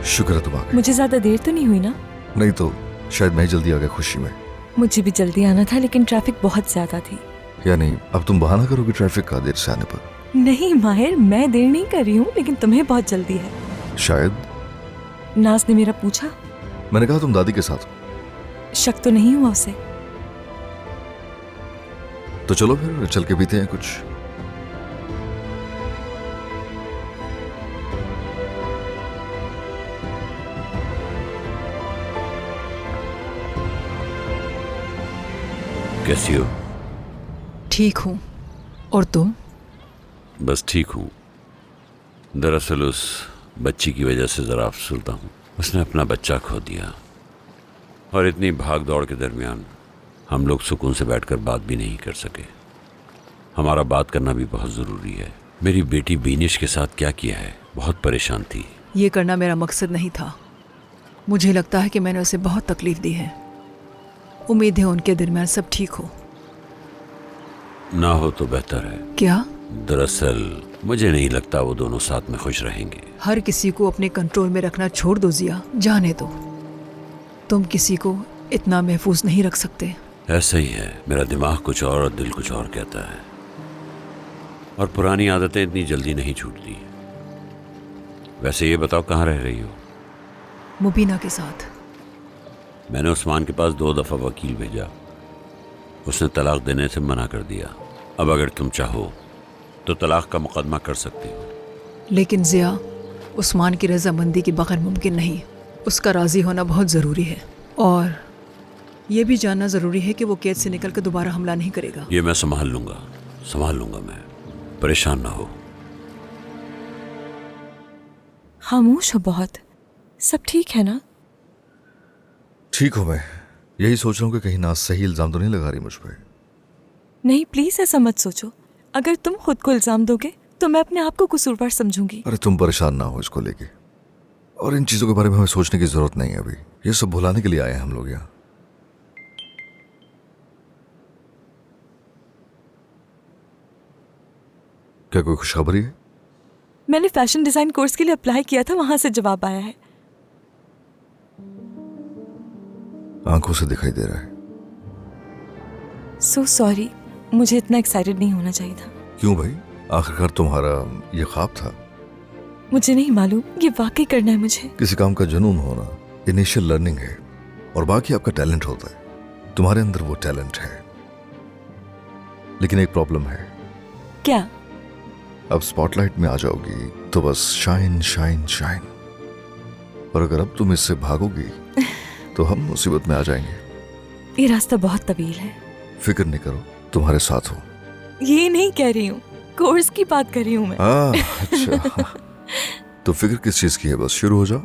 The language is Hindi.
शुक्र है तुम आ गए। मुझे ज्यादा देर तो नहीं हुई ना? नहीं तो शायद मैं ही जल्दी आ गया खुशी में। मुझे भी जल्दी आना था लेकिन ट्रैफिक बहुत ज्यादा थी। यानी अब तुम बहाना करोगे ट्रैफिक का देर से आने पर? नहीं माहिर, मैं देर नहीं कर रही हूँ, लेकिन तुम्हें बहुत जल्दी है। शायद। नाज ने मेरा पूछा। मैंने कहा तुम दादी के साथ हो। शक तो नहीं हुआ उसे? तो चलो फिर चल के पीते हैं कुछ। कैसी हो? ठीक हूँ। और तुम? बस ठीक हूँ। दरअसल उस बच्ची की वजह से ज़रा अफसरदा हूँ। उसने अपना बच्चा खो दिया और इतनी भाग दौड़ के दरमियान हम लोग सुकून से बैठकर बात भी नहीं कर सके। हमारा बात करना भी बहुत ज़रूरी है। मेरी बेटी बीनिश के साथ क्या किया है, बहुत परेशान थी। ये करना मेरा मकसद नहीं था। मुझे लगता है कि मैंने उसे बहुत तकलीफ दी है। उम्मीद है उनके दरमियान सब ठीक हो। ना हो तो बेहतर है। क्या? दरअसल मुझे नहीं लगता वो दोनों साथ में खुश रहेंगे। हर किसी को अपने कंट्रोल में रखना छोड़ दो जिया, जाने दो। तुम किसी को इतना महफूज नहीं रख सकते। ऐसा ही है, मेरा दिमाग कुछ और दिल कुछ और कहता है। और पुरानी आदतें इतनी जल्दी नहीं छूटती। वैसे ये बताओ कहाँ रह रही हो? मुबीना के साथ। मैंने उस्मान के पास 2 दफ़ा वकील भेजा, उसने तलाक देने से मना कर दिया। अब अगर तुम चाहो तो तलाक का मुकदमा कर सकती हो। लेकिन जिया, उस्मान की रजामंदी के बगैर मुमकिन नहीं। उसका राजी होना बहुत ज़रूरी है और यह भी जानना ज़रूरी है कि वो कैद से निकल कर दोबारा हमला नहीं करेगा। ये मैं संभाल लूँगा मैं, परेशान ना हो। खामोश हो बहुत। सब ठीक है ना? ठीक हो। मैं यही सोच रहा हूँ कि कहीं नाज सही इल्जाम तो नहीं लगा रही मुझ पर। नहीं प्लीज ऐसा मत सोचो। अगर तुम खुद को इल्जाम दोगे तो मैं अपने आप को कसूरवार समझूंगी। अरे तुम परेशान ना हो इसको लेके, और इन चीजों के बारे में हमें सोचने की जरूरत नहीं है अभी। ये सब भुलाने के लिए आए हैं हम लोग यहाँ। क्या कोई खुशखबरी है? मैंने फैशन डिजाइन कोर्स के लिए अप्लाई किया था, वहां से जवाब आया है। आंखों से दिखाई दे रहा है। सो सॉरी, मुझे इतना एक्साइटेड नहीं होना चाहिए था। क्यों भाई, आखिरकार तुम्हारा ये ख्वाब था? मुझे नहीं मालूम, ये वाकई करना है मुझे। किसी काम का जुनून होना इनिशियल लर्निंग है और बाकी आपका टैलेंट होता है। तुम्हारे अंदर वो टैलेंट है, लेकिन एक प्रॉब्लम है। क्या? अब स्पॉटलाइट में आ जाओगी तो बस शाइन शाइन शाइन, और अगर अब तुम इससे भागोगी तो हम मुसीबत में आ जाएंगे। ये रास्ता बहुत तवील है। फिक्र नहीं करो, तुम्हारे साथ हो। ये नहीं कह रही हूँ, कोर्स की बात कर रही हूँ मैं। अच्छा तो फिक्र किस चीज की है, बस शुरू हो जाओ।